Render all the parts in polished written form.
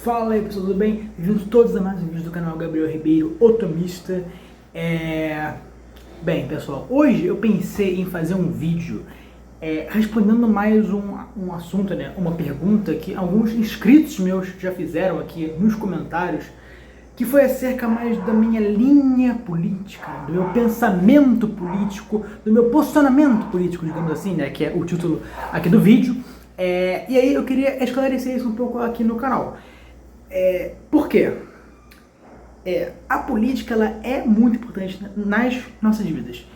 Fala aí pessoal, tudo bem? Bem-vindos todos a mais um vídeo do canal Gabriel Ribeiro, Otomista. Bem pessoal, hoje eu pensei em fazer um vídeo respondendo mais um assunto, né? Uma pergunta que alguns inscritos meus já fizeram aqui nos comentários, que foi acerca mais da minha linha política, do meu pensamento político, do meu posicionamento político, digamos assim, né? Que é o título aqui do vídeo. E aí eu queria esclarecer isso um pouco aqui no canal. Por quê? A política ela é muito importante nas nossas vidas.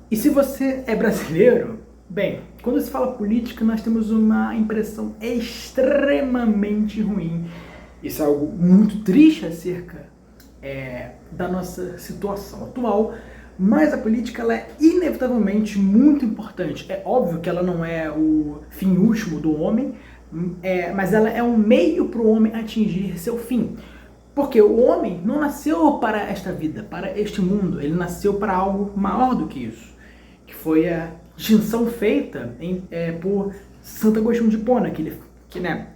E se você é brasileiro, bem, quando se fala política, nós temos uma impressão extremamente ruim. Isso é algo muito triste acerca da nossa situação atual, mas a política ela é inevitavelmente muito importante. É óbvio que ela não é o fim último do homem, mas ela é um meio para o homem atingir seu fim. Porque o homem não nasceu para esta vida, para este mundo, ele nasceu para algo maior do que isso, que foi a distinção feita por Santo Agostinho de Hipona,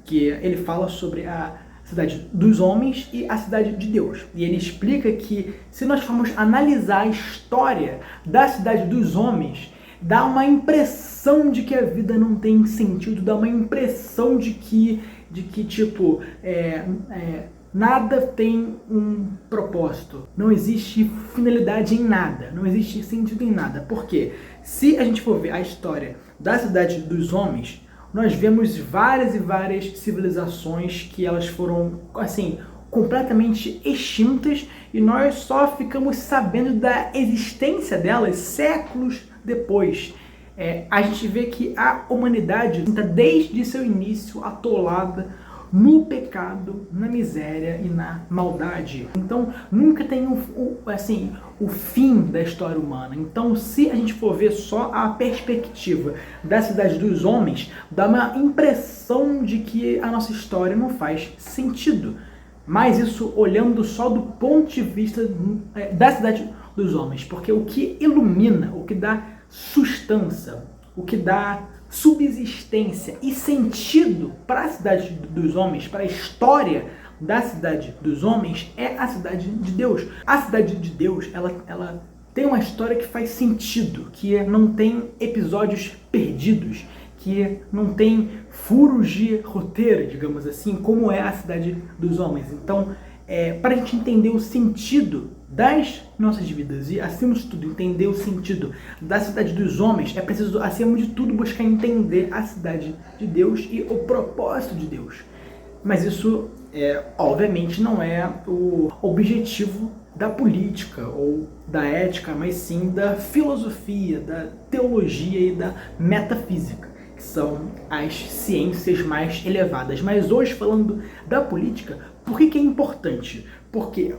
que ele fala sobre a cidade dos homens e a cidade de Deus. E ele explica que se nós formos analisar a história da cidade dos homens, dá uma impressão de que a vida não tem sentido, dá uma impressão de que tipo, nada tem um propósito, não existe finalidade em nada, não existe sentido em nada. Por quê? Se a gente for ver a história da cidade dos homens, nós vemos várias e várias civilizações que elas foram, assim, completamente extintas e nós só ficamos sabendo da existência delas séculos depois. A gente vê que a humanidade está desde seu início atolada no pecado, na miséria e na maldade. Então nunca tem o fim da história humana. Então se a gente for ver só a perspectiva da cidade dos homens, dá uma impressão de que a nossa história não faz sentido. Mas isso olhando só do ponto de vista da cidade dos homens, porque o que ilumina, o que dá sustância, o que dá subsistência e sentido para a cidade dos homens, para a história da cidade dos homens, é a cidade de Deus. A cidade de Deus, ela tem uma história que faz sentido, que não tem episódios perdidos, que não tem furos de roteiro, digamos assim, como é a cidade dos homens. Então, para a gente entender o sentido das nossas vidas e, acima de tudo, entender o sentido da cidade dos homens, é preciso, acima de tudo, buscar entender a cidade de Deus e o propósito de Deus. Mas isso, obviamente, não é o objetivo da política ou da ética, mas sim da filosofia, da teologia e da metafísica, que são as ciências mais elevadas. Mas hoje, falando da política, por que é importante? Porque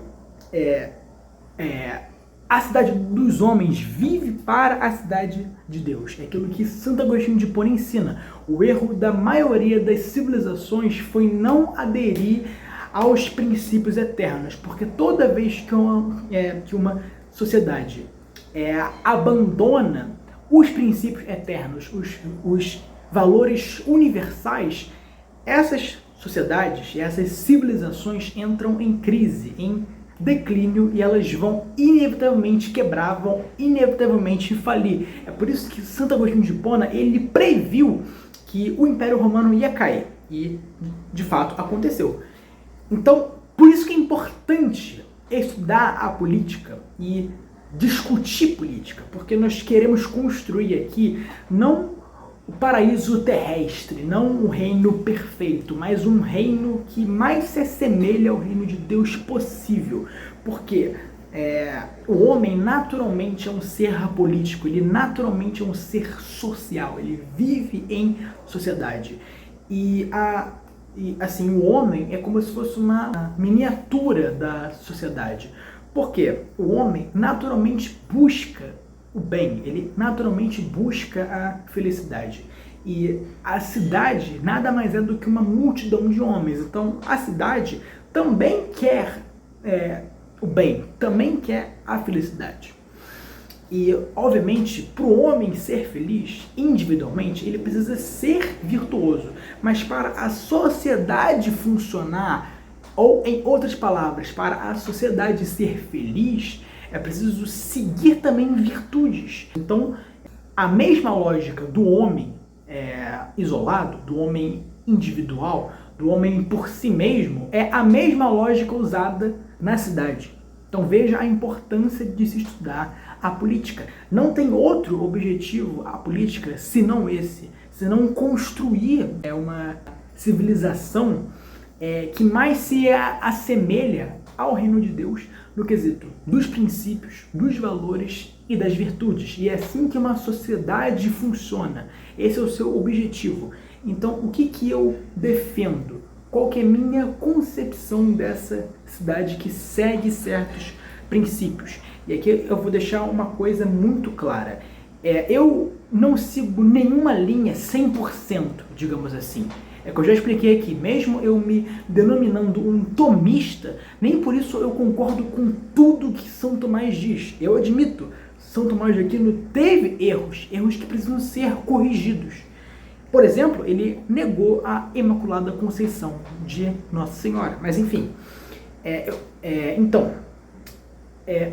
a cidade dos homens vive para a cidade de Deus. É aquilo que Santo Agostinho de Hipona ensina. O erro da maioria das civilizações foi não aderir aos princípios eternos, porque toda vez que uma sociedade abandona os princípios eternos, os valores universais, essas sociedades, essas civilizações entram em crise, em declínio, e elas vão inevitavelmente quebrar, vão inevitavelmente falir. É por isso que Santo Agostinho de Hipona, ele previu que o Império Romano ia cair, e de fato aconteceu. Então, por isso que é importante estudar a política e discutir política, porque nós queremos construir aqui não o paraíso terrestre, não um reino perfeito, mas um reino que mais se assemelha ao reino de Deus possível. Porque o homem naturalmente é um ser político, ele naturalmente é um ser social, ele vive em sociedade. E assim, o homem é como se fosse uma miniatura da sociedade. Porque o homem naturalmente busca o bem, ele naturalmente busca a felicidade. E a cidade nada mais é do que uma multidão de homens. Então a cidade também quer o bem, também quer a felicidade. E, obviamente, para o homem ser feliz individualmente, ele precisa ser virtuoso. Mas para a sociedade funcionar, Ou, em outras palavras, para a sociedade ser feliz, é preciso seguir também virtudes. Então, a mesma lógica do homem isolado, do homem individual, do homem por si mesmo, é a mesma lógica usada na cidade. Então veja a importância de se estudar a política. Não tem outro objetivo a política senão esse, senão construir uma civilização que mais se assemelha ao reino de Deus no quesito dos princípios, dos valores e das virtudes. E é assim que uma sociedade funciona. Esse é o seu objetivo. Então, o que eu defendo? Qual que é a minha concepção dessa cidade que segue certos princípios? E aqui eu vou deixar uma coisa muito clara. Eu não sigo nenhuma linha 100%, digamos assim. É que eu já expliquei aqui, mesmo eu me denominando um tomista, nem por isso eu concordo com tudo que São Tomás diz. Eu admito, São Tomás de Aquino teve erros que precisam ser corrigidos. Por exemplo, ele negou a Imaculada Conceição de Nossa Senhora. Mas enfim,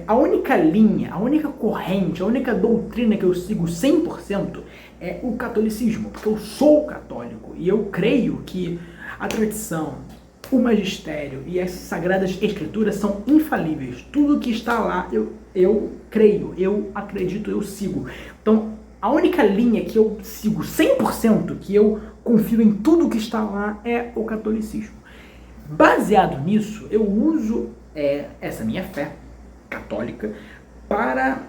a única linha, a única corrente, a única doutrina que eu sigo 100% é o catolicismo, porque eu sou católico e eu creio que a tradição, o magistério e as sagradas escrituras são infalíveis. Tudo que está lá eu creio, eu acredito, eu sigo. Então, a única linha que eu sigo 100%, que eu confio em tudo que está lá, é o catolicismo. Baseado nisso, eu uso essa minha fé católica para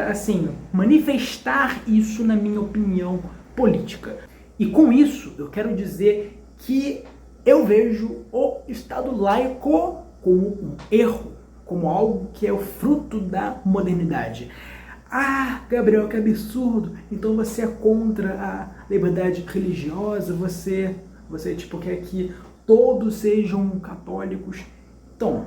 assim, manifestar isso na minha opinião política. E com isso, eu quero dizer que eu vejo o Estado laico como um erro, como algo que é o fruto da modernidade. Ah, Gabriel, que absurdo! Então você é contra a liberdade religiosa, você tipo quer que todos sejam católicos. Então,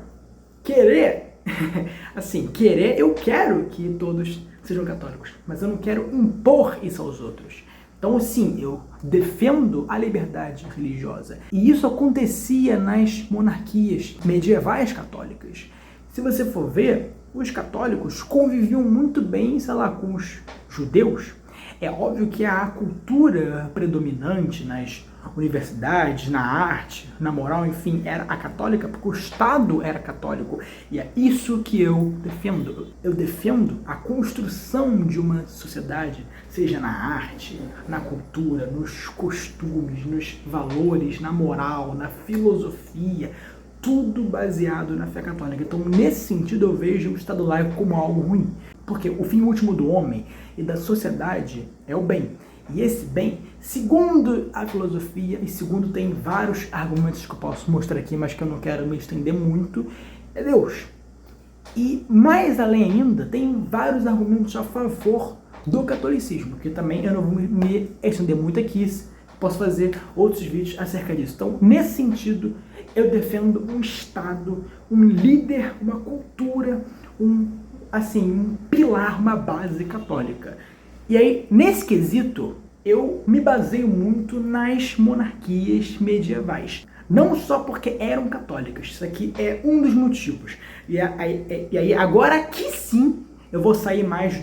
eu quero que todos sejam católicos, mas eu não quero impor isso aos outros. Então, sim, eu defendo a liberdade religiosa. E isso acontecia nas monarquias medievais católicas. Se você for ver, os católicos conviviam muito bem, sei lá, com os judeus. É óbvio que a cultura predominante nas universidades, na arte, na moral, enfim, era a católica, porque o Estado era católico. E é isso que eu defendo. Eu defendo a construção de uma sociedade, seja na arte, na cultura, nos costumes, nos valores, na moral, na filosofia, tudo baseado na fé católica. Então, nesse sentido, eu vejo o Estado laico como algo ruim. Porque o fim último do homem e da sociedade é o bem. E esse bem, segundo a filosofia, e segundo tem vários argumentos que eu posso mostrar aqui, mas que eu não quero me estender muito, é Deus. E mais além ainda, tem vários argumentos a favor do catolicismo, que também eu não vou me estender muito aqui, posso fazer outros vídeos acerca disso. Então, nesse sentido, eu defendo um Estado, um líder, uma cultura, um pilar, uma base católica. E aí, nesse quesito, eu me baseio muito nas monarquias medievais. Não só porque eram católicas, isso aqui é um dos motivos. E aí agora aqui sim, eu vou sair mais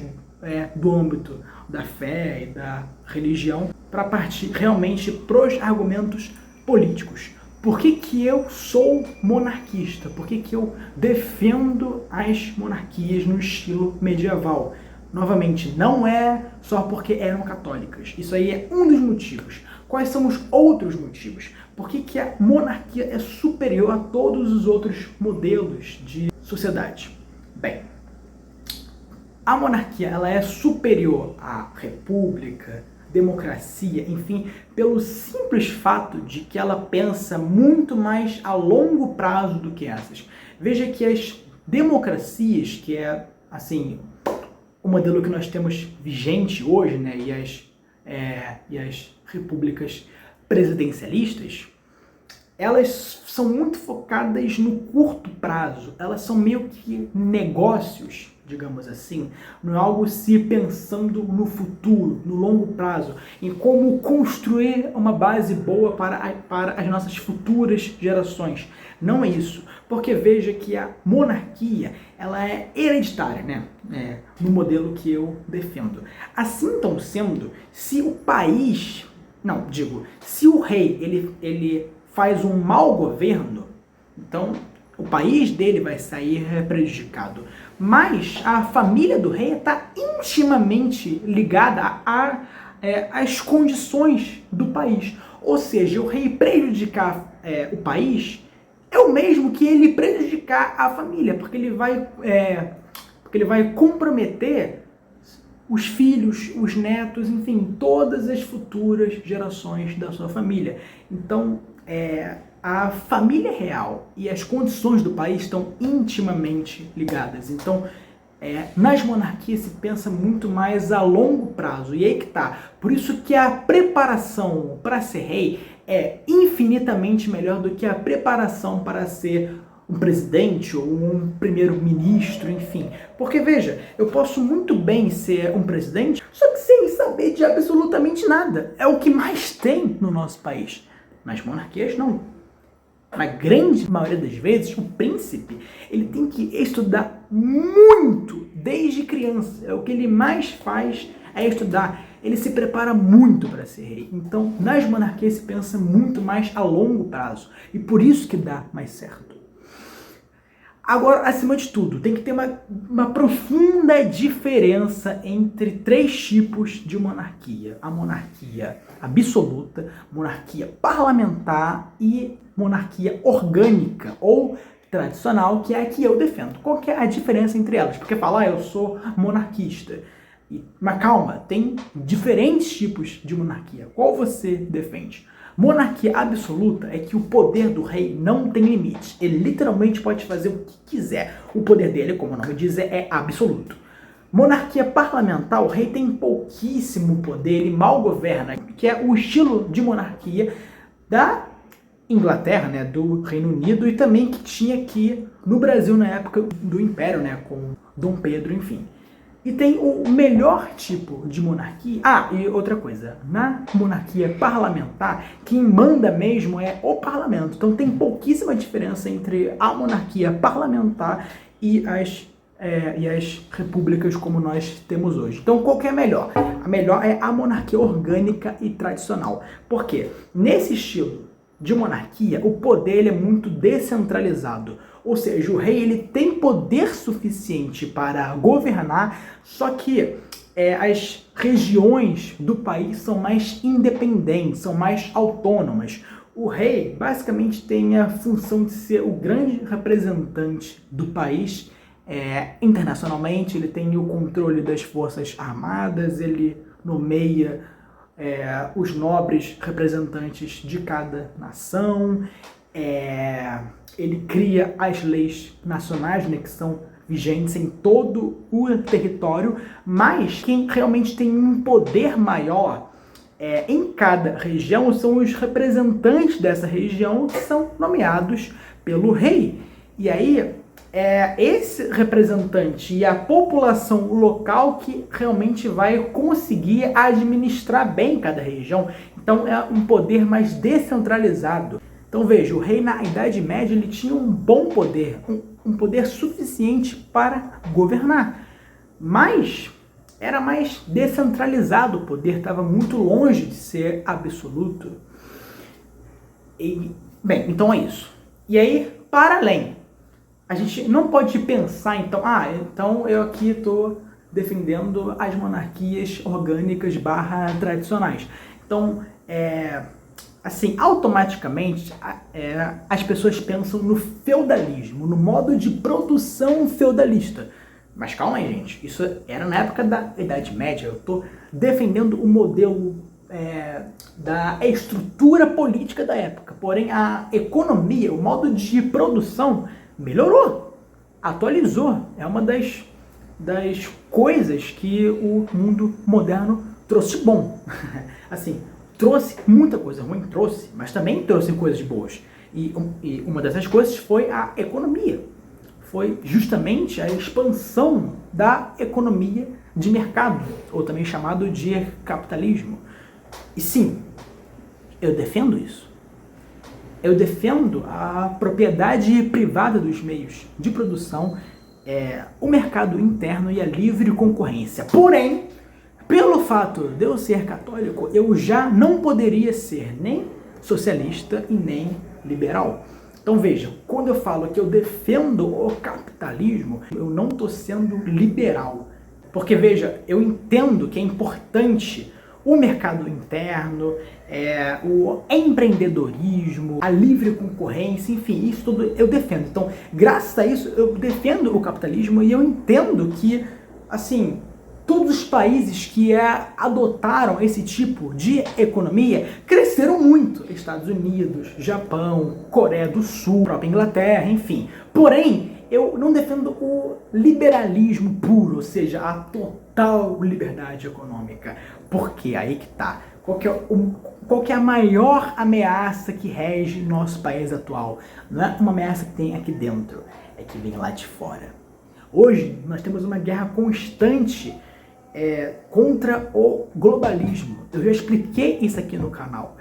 do âmbito da fé e da religião para partir realmente pros argumentos políticos. Por que eu sou monarquista? Por que eu defendo as monarquias no estilo medieval? Novamente, não é só porque eram católicas. Isso aí é um dos motivos. Quais são os outros motivos? Por que a monarquia é superior a todos os outros modelos de sociedade? Bem, a monarquia ela é superior à república, democracia, enfim, pelo simples fato de que ela pensa muito mais a longo prazo do que essas. Veja que as democracias, que é, assim, o modelo que nós temos vigente hoje, né, e as repúblicas presidencialistas, elas são muito focadas no curto prazo, elas são meio que negócios, digamos assim, não é algo se pensando no futuro, no longo prazo, em como construir uma base boa para as nossas futuras gerações. Não é isso. Porque veja que a monarquia, ela é hereditária, né? No modelo que eu defendo. Assim, então, sendo, se o país... Não, digo, se o rei, ele faz um mau governo, então o país dele vai sair prejudicado. Mas a família do rei está intimamente ligada às condições do país. Ou seja, o rei prejudicar o país é o mesmo que ele prejudicar a família, porque ele vai comprometer os filhos, os netos, enfim, todas as futuras gerações da sua família. Então, a família real e as condições do país estão intimamente ligadas. Então, nas monarquias se pensa muito mais a longo prazo. E aí que tá. Por isso que a preparação para ser rei é infinitamente melhor do que a preparação para ser um presidente ou um primeiro-ministro, enfim. Porque, veja, eu posso muito bem ser um presidente, só que sem saber de absolutamente nada. É o que mais tem no nosso país. Nas monarquias, não. Na grande maioria das vezes, o príncipe, ele tem que estudar muito desde criança. É o que ele mais faz é estudar. Ele se prepara muito para ser rei. Então, nas monarquias se pensa muito mais a longo prazo. E por isso que dá mais certo. Agora, acima de tudo, tem que ter uma profunda diferença entre 3 tipos de monarquia. A monarquia absoluta, monarquia parlamentar e monarquia orgânica ou tradicional, que é a que eu defendo. Qual que é a diferença entre elas? Porque falar, eu sou monarquista. Mas calma, tem diferentes tipos de monarquia. Qual você defende? Monarquia absoluta é que o poder do rei não tem limite. Ele literalmente pode fazer o que quiser. O poder dele, como o nome diz, é absoluto. Monarquia parlamentar, o rei tem pouquíssimo poder, ele mal governa, que é o estilo de monarquia da Inglaterra, né, do Reino Unido, e também que tinha aqui no Brasil na época do Império, né, com Dom Pedro, enfim. E tem o melhor tipo de monarquia. Ah, e outra coisa, na monarquia parlamentar, quem manda mesmo é o parlamento. Então tem pouquíssima diferença entre a monarquia parlamentar e as repúblicas como nós temos hoje. Então qual que é a melhor? A melhor é a monarquia orgânica e tradicional. Por quê? Nesse estilo de monarquia, o poder ele é muito descentralizado. Ou seja, o rei ele tem poder suficiente para governar, só que as regiões do país são mais independentes, são mais autônomas. O rei basicamente tem a função de ser o grande representante do país internacionalmente, ele tem o controle das forças armadas, ele nomeia os nobres representantes de cada nação, ele cria as leis nacionais, né, que são vigentes em todo o território, mas quem realmente tem um poder maior em cada região são os representantes dessa região, que são nomeados pelo rei. E aí, esse representante e a população local que realmente vai conseguir administrar bem cada região. Então é um poder mais descentralizado. Então veja, o rei na Idade Média ele tinha um bom poder, um poder suficiente para governar, mas era mais descentralizado, o poder estava muito longe de ser absoluto. Bem, então é isso. E aí, para além, a gente não pode pensar, então, então eu aqui estou defendendo as monarquias orgânicas / tradicionais. Então, assim, automaticamente as pessoas pensam no feudalismo, no modo de produção feudalista. Mas calma aí, gente, isso era na época da Idade Média, eu estou defendendo o modelo da estrutura política da época, porém a economia, o modo de produção melhorou, atualizou, é uma das coisas que o mundo moderno trouxe bom. Assim, trouxe muita coisa ruim, trouxe, mas também trouxe coisas boas. E uma dessas coisas foi a economia. Foi justamente a expansão da economia de mercado, ou também chamado de capitalismo. E sim, eu defendo isso. eu defendo a propriedade privada dos meios de produção, o mercado interno e a livre concorrência. Porém, pelo fato de eu ser católico, eu já não poderia ser nem socialista e nem liberal. Então veja, quando eu falo que eu defendo o capitalismo, eu não estou sendo liberal. Porque veja, eu entendo que é importante o mercado interno, o empreendedorismo, a livre concorrência, enfim, isso tudo eu defendo. Então, graças a isso, eu defendo o capitalismo e eu entendo que, assim, todos os países que adotaram esse tipo de economia cresceram muito. Estados Unidos, Japão, Coreia do Sul, própria Inglaterra, enfim. Porém, eu não defendo o liberalismo puro, ou seja, a total liberdade econômica. Porque aí que tá. Qual que é a maior ameaça que rege nosso país atual? Não é uma ameaça que tem aqui dentro, é que vem lá de fora. Hoje, nós temos uma guerra constante contra o globalismo. Eu já expliquei isso aqui no canal.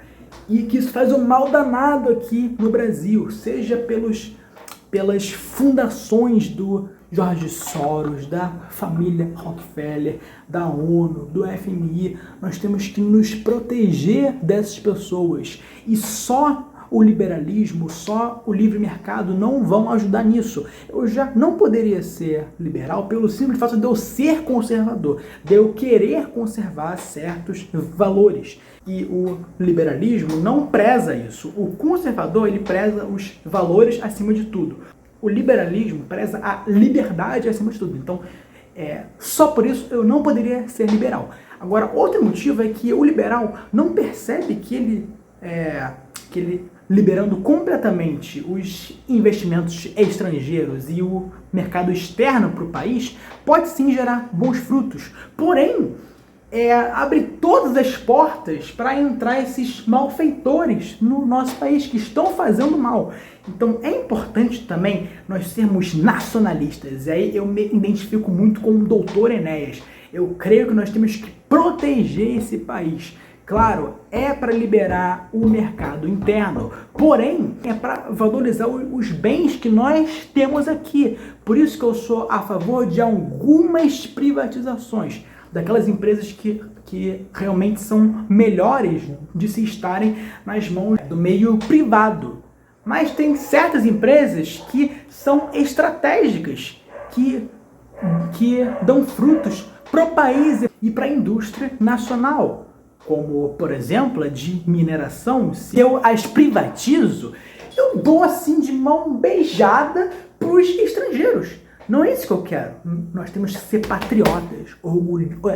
E que isso faz um mal danado aqui no Brasil, seja pelas fundações do George Soros, da família Rockefeller, da ONU, do FMI. Nós temos que nos proteger dessas pessoas. E só o liberalismo, só o livre mercado não vão ajudar nisso. Eu já não poderia ser liberal pelo simples fato de eu ser conservador, de eu querer conservar certos valores. E o liberalismo não preza isso. O conservador, ele preza os valores acima de tudo. O liberalismo preza a liberdade acima de tudo. Então, só por isso eu não poderia ser liberal. Agora, outro motivo é que o liberal não percebe que ele liberando completamente os investimentos estrangeiros e o mercado externo para o país, pode sim gerar bons frutos. Porém, abre todas as portas para entrar esses malfeitores no nosso país que estão fazendo mal. Então é importante também nós sermos nacionalistas. E aí eu me identifico muito com o Dr. Enéas. Eu creio que nós temos que proteger esse país. Claro, é para liberar o mercado interno, porém é para valorizar os bens que nós temos aqui. Por isso que eu sou a favor de algumas privatizações, daquelas empresas que realmente são melhores de se estarem nas mãos do meio privado. Mas tem certas empresas que são estratégicas, que dão frutos para o país e para a indústria nacional. Como, por exemplo, a de mineração. Se eu as privatizo, eu dou assim de mão beijada para os estrangeiros. Não é isso que eu quero. Nós temos que ser patriotas,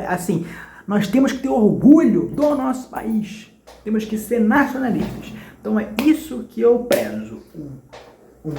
assim, nós temos que ter orgulho do nosso país. Temos que ser nacionalistas. Então é isso que eu prezo. Um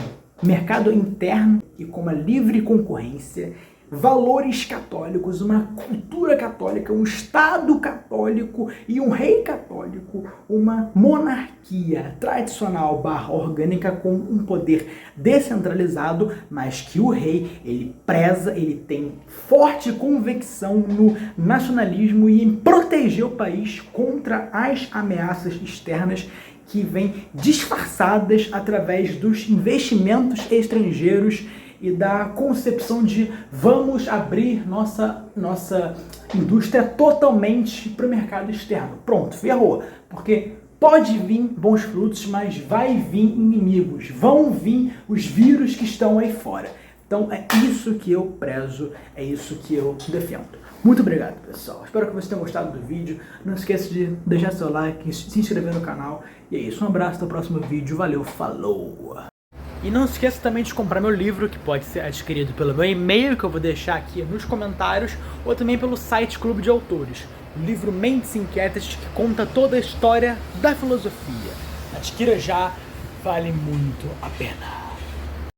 mercado interno e com uma livre concorrência, valores católicos, uma cultura católica, um Estado católico e um rei católico, uma monarquia tradicional / orgânica com um poder descentralizado, mas que o rei, ele preza, ele tem forte convicção no nacionalismo e em proteger o país contra as ameaças externas que vêm disfarçadas através dos investimentos estrangeiros e da concepção de vamos abrir nossa indústria totalmente para o mercado externo. Pronto, ferrou. Porque pode vir bons frutos, mas vai vir inimigos. Vão vir os vírus que estão aí fora. Então é isso que eu prezo, é isso que eu defendo. Muito obrigado, pessoal. Espero que vocês tenham gostado do vídeo. Não esqueça de deixar seu like, se inscrever no canal. E é isso. Um abraço, até o próximo vídeo. Valeu, falou! E não esqueça também de comprar meu livro, que pode ser adquirido pelo meu e-mail, que eu vou deixar aqui nos comentários, ou também pelo site Clube de Autores. O livro Mentes Inquietas, que conta toda a história da filosofia. Adquira já, vale muito a pena.